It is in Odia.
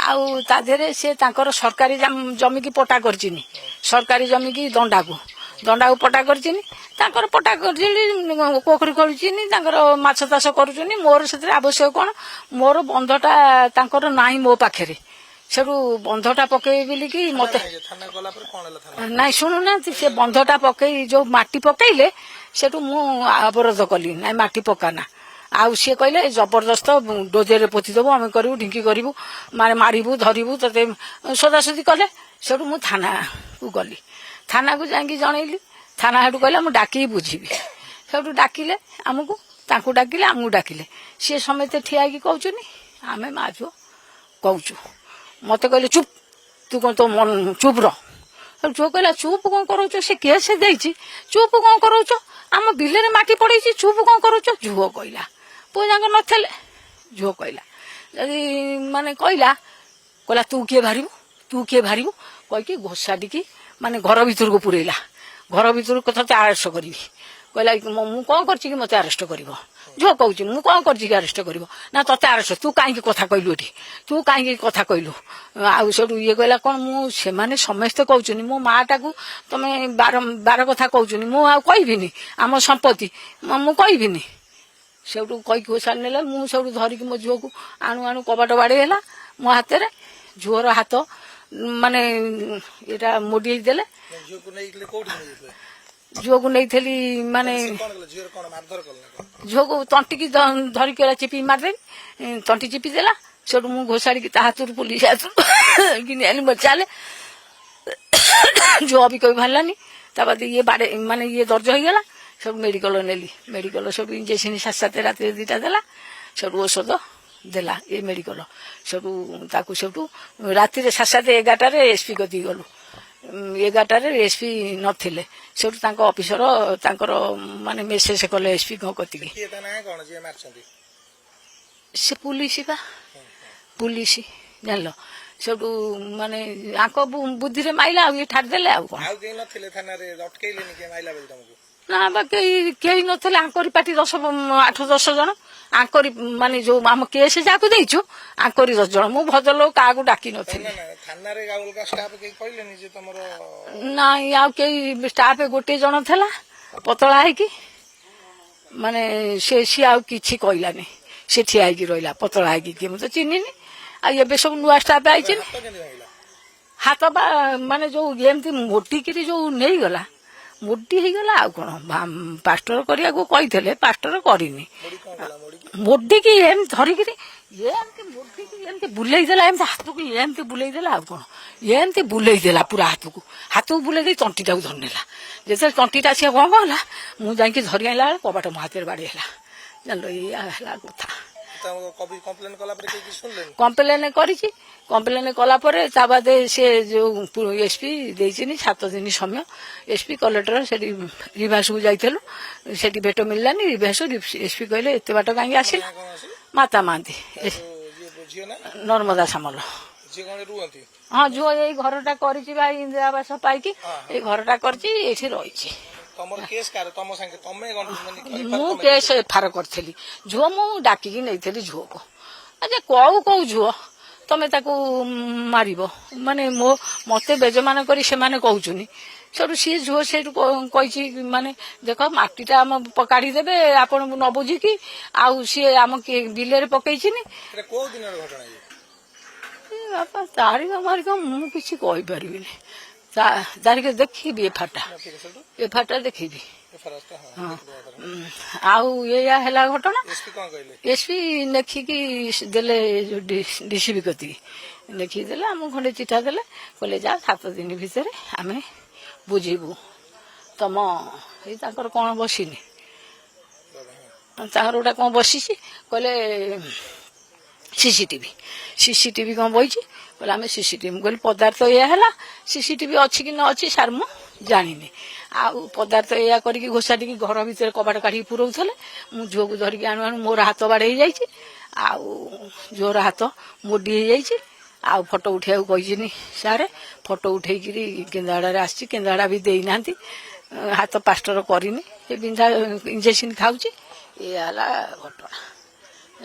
ଆଉ ତା ଦେହରେ ସେ ତାଙ୍କର ସରକାରୀ ଜମିକି ପଟା କରିଚିନି ସରକାରୀ ଜମିକି ଦଣ୍ଡାକୁ ପଟା କରିଚିନି ତାଙ୍କର ପଟା କରିଚିନି ପୋଖରୀ ଖୋଳିଚିନି ତାଙ୍କର ମାଛ ଚାଷ କରୁଛନ୍ତି ମୋର ସେଥିରେ ଆବଶ୍ୟକ କଣ ମୋର ବନ୍ଧଟା ତାଙ୍କର ନାହିଁ ମୋ ପାଖରେ ସେଠୁ ବନ୍ଧଟା ପକେଇବି ବୋଲିକି ମତେ ନାଇଁ ଶୁଣୁନାହାନ୍ତି ସେ ବନ୍ଧଟା ପକେଇ ଯୋଉ ମାଟି ପକେଇଲେ ସେଠୁ ମୁଁ ଅବରୋଧ କଲି ନାଇଁ ମାଟି ପକାନା ଆଉ ସିଏ କହିଲେ ଜବରଦସ୍ତ ଡୋଜରରେ ପୋତିଦେବୁ ଆମେ କରିବୁ ଢିଙ୍କି କରିବୁ ମାନେ ମାରିବୁ ଧରିବୁ ତତେ ସୋଦାସୋଦି କଲେ ସେଠୁ ମୁଁ ଥାନାକୁ ଗଲି ଥାନାକୁ ଯାଇକି ଜଣେଇଲି ଥାନା ସେଠୁ କହିଲା ମୁଁ ଡାକିକି ବୁଝିବି ସେଠୁ ଡାକିଲେ ଆମକୁ ତାଙ୍କୁ ଡାକିଲେ ଆମକୁ ଡାକିଲେ ସିଏ ସମେତେ ଠିଆ ହେଇକି କହୁଛନ୍ତି ଆମେ ମା ଝୁଅ କହୁଛୁ ମତେ କହିଲେ ଚୁପ୍ ତୁ କଣ ତୋ ଚୁପ୍ ରହ ଝୁଅ କହିଲା ଚୁପ୍ କଣ କରୁଛ ସେ କେସ୍ ଦେଇଛି ଚୁପ୍ କଣ କରୁଛ ଆମ ବିଲରେ ମାଟି ପଡିଛି ଚୁପ୍ କଣ କରୁଛ ଝୁଅ କହିଲା ପୁଅ ଯାକ ନଥିଲେ ଝୁଅ କହିଲା ଯଦି ମାନେ କହିଲା ତୁ କିଏ ବାହାରିବୁ କହିକି ଘୋଷାଟିକି ମାନେ ଘର ଭିତରକୁ ପୁରେଇଲା ଘର ଭିତରକୁ ତତେ ଆରେଷ୍ଟ କରିବି କହିଲା ମୁଁ କଣ କରିଛି କି ମତେ ଆରେଷ୍ଟ କରିବ ଝୁଅ କହୁଛି ମୁଁ କଣ କରିଛି କି ଆରେଷ୍ଟ କରିବ ନା ତତେ ଆରେଷ୍ଟ ତୁ କାହିଁକି କଥା କହିଲୁ ଏଠି ତୁ କାହିଁକି କଥା କହିଲୁ ଆଉ ସେଠୁ ଇଏ କହିଲା କଣ ମୁଁ ସେମାନେ ସମସ୍ତେ କହୁଛନ୍ତି ମୋ ମାଟାକୁ ତମେ ବାର କଥା କହୁଛନ୍ତି ମୁଁ ଆଉ କହିବିନି ଆମ ସମ୍ପତ୍ତି ମୁଁ କହିବିନି ସେଠୁ କହିକି ଘୋଷାରି ନେଲା ମୁଁ ସେଠୁ ଧରିକି ମୋ ଝୁଅକୁ ଆଣୁ କବାଟ ବାଡେଇ ହେଲା ମୋ ହାତରେ ଝୁଅର ହାତ ମାନେ ଏଇଟା ମୋଡି ଦେଲେ ଝୁଅକୁ ନେଇଥିଲି ମାନେ ଝୁଅକୁ ତଣ୍ଟିକି ଧରିକି ଚିପି ମାରିଦେଲି ତଣ୍ଟି ଚିପି ଦେଲା ସେଠୁ ମୁଁ ଘୋଷାଡ଼ିକି ତା ହାତରୁ ପୁଲିସ ହାତରୁ ଆଣି ଚାଲେ ଝୁଅ ବି କହି ବାହାରିଲାନି ତାପରେ ଇଏ ମାନେ ଇଏ ଦର୍ଜ ହେଇଗଲା ସବୁ ମେଡିକାଲ ନେଲି ମେଡିକାଲ ସବୁ ଇଞ୍ଜେକ୍ସନ 7 ରାତିରେ 2ଟା ଦେଲା ସେଠୁ ଔଷଧ ଦେଲା ଏ ମେଡିକାଲ ସେଠୁ ତାକୁ ସେଠୁ ରାତିରେ 11টাରେ ଏସପି କତିକି ଗଲୁ 11টাରେ ଏସପି ନଥିଲେ ସେଠୁ ତାଙ୍କ ଅଫିସର ତାଙ୍କର ମାନେ ମେସେଜ କଲେ ଏସପି କଣ କତିକି ସେ ପୁଲିସ ଜାଣିଲ ସେଠୁ ମାନେ ଆଙ୍କ ବୁଦ୍ଧିରେ ମାଇଲା ଆଉ ଇଏ ଠାରିଦେଲେ ଆଉ କଣ ନା ବା କେହି ନଥିଲେ ଆଙ୍କରି ପାର୍ଟି 8-10 ଜଣ ଆଙ୍କରି ମାନେ ଯୋଉ ଆମ କେସ୍ ଯାହାକୁ ଦେଇଛୁ ଆଙ୍କରି 10 ଜଣ ମୁଁ ଭଦ୍ରଲୋକ କାହାକୁ ଡାକି ନଥିଲି ନାଇଁ ଆଉ କେହି ଷ୍ଟାଫ ଗୋଟେ ଜଣ ଥିଲା ପତଳା ହେଇକି ମାନେ ସିଏ ଆଉ କିଛି କହିଲାନି ସେ ଠିଆ ହେଇକି ରହିଲା ପତଳା ହେଇକି କିଏ ମୁଁ ତ ଚିହ୍ନିନି ଆଉ ଏବେ ସବୁ ନୂଆ ଷ୍ଟାଫ ଆଇଛି ହାତ ବା ମାନେ ଯୋଉ ଏମିତି ମୋଟିକିରି ଯୋଉ ନେଇଗଲା ମୋଟି ହେଇଗଲା ଆଉ କଣ ପାଷ୍ଟର କରିବାକୁ କହିଥିଲେ ପାଷ୍ଟର କରିନି ମୋଡିକି ଏମିତି ଧରିକିରି ଏମିତି ବୁଲେଇ ଦେଲା ଏମିତି ହାତକୁ ଏମିତି ବୁଲେଇ ଦେଲା ଆଉ କଣ ଏମିତି ବୁଲେଇ ଦେଲା ପୁରା ହାତକୁ ବୁଲେଇ ଦେଇ ତଣ୍ଟିଟାକୁ ଧରିନେଲା ଯେତେବେଳେ ତଣ୍ଟିଟା ସିଏ କଣ ହେଲା ମୁଁ ଯାଇକି ଧରି ଆଣିଲା ବେଳେ କବାଟ ମୋ ହାତରେ ବାଡେଇ ହେଲା ଜାଣିଲ ଏଇଆ ହେଲା କଥା କମ୍ପ୍ଲେନ କରିଛି କମ୍ପ୍ଲେନ କଲା ପରେ ତା ବାଦେ ସେ ଯୋଉ ଏସପି ଦେଇଛି 7 ଦିନ ସମୟ ଏସପି କଲେକ୍ଟର ସେଠି ରିଭାସକୁ ଯାଇଥିଲୁ ସେଠି ଭେଟ ମିଳିଲାନି ରିଭାସ ଏସପି କହିଲେ ଏତେ ବାଟ କାହିଁକି ଆସିଲା ମାତା ମହାନ୍ତି ନର୍ମଦା ସାମଲ ହଁ ଝୁଅ ଏଇ ଘରଟା କରିଛି ବା ଇନ୍ଦିରା ଆବାସ ପାଇକି ଏଇ ଘରଟା କରିଛି ଏଇଠି ରହିଛି ମୁଁ କେସ୍ ଏଫଆର କରିଥିଲି ଝୁଅ ମୁଁ ଡାକିକି ନେଇଥିଲି ଝୁଅକୁ ଆଚ୍ଛା କୋଉ ଝୁଅ ତମେ ତାକୁ ମାରିବ ମାନେ ମତେ ବେଜମାନ କରି ସେମାନେ କହୁଛନ୍ତି ସେଠୁ ସିଏ ଝୁଅ ସେଇଠୁ କହିଛି ମାନେ ଦେଖ ମାଟିଟା ଆମ କାଢିଦେବେ ଆପଣଙ୍କୁ ନ ବୁଝିକି ଆଉ ସିଏ ଆମ ବିଲରେ ପକେଇଛିନି ବାପା ତାରିଖ ମାରିକ ମୁଁ କିଛି କହିପାରିବିନି ତାରିଖ ଦେଖିବି ଏଫଆରଟା ଦେଖିବି ହଁ ଆଉ ଏଇଆ ହେଲା ଘଟଣା ଏସପି ଲେଖିକି ଦେଲେ ଡିସିପି କତିକି ଲେଖିକି ଦେଲେ ଆମକୁ ଖଣ୍ଡେ ଚିଠା ଦେଲେ କହିଲେ ଯା 7 ଦିନ ଭିତରେ ଆମେ ବୁଝିବୁ ତମ ଏଇ ତାଙ୍କର କଣ ବସିନି ତାଙ୍କର ଗୋଟେ କଣ ବସିଛି କହିଲେ ସିସିଟିଭି କଣ ବଇଛି କହିଲେ ଆମେ ସିସିଟିଭି ମୁଁ କହିଲି ପଦାର୍ଥ ଏଇଆ ହେଲା ସିସିଟିଭି ଅଛି କି ନ ଅଛି ସାର୍ ମୁଁ ଜାଣିନି ଆଉ ପଦାର୍ଥ ଏଇଆ କରିକି ଘୋଷାଟିକି ଘର ଭିତରେ କବାଟ କାଢିକି ପୁରଉଥିଲେ ମୁଁ ଝୁଅକୁ ଧରିକି ଆଣୁ ମୋର ହାତ ବାଡେଇ ହେଇଯାଇଛି ଆଉ ଝୁଅର ହାତ ମୋଡି ହେଇଯାଇଛି ଆଉ ଫଟୋ ଉଠେଇବାକୁ କହିଛିନି ସାର୍ ଫଟୋ ଉଠେଇକିରି କେନ୍ଦ୍ରାପଡ଼ାରେ ଆସିଛି କେନ୍ଦ୍ରାପଡ଼ା ବି ଦେଇନାହାନ୍ତି ହାତ ପାଷ୍ଟର କରିନି ସେ ବିନ୍ଧା ଇଞ୍ଜେକ୍ସନ ଖାଉଛି ଏଇଆ ହେଲା ଘଟଣା।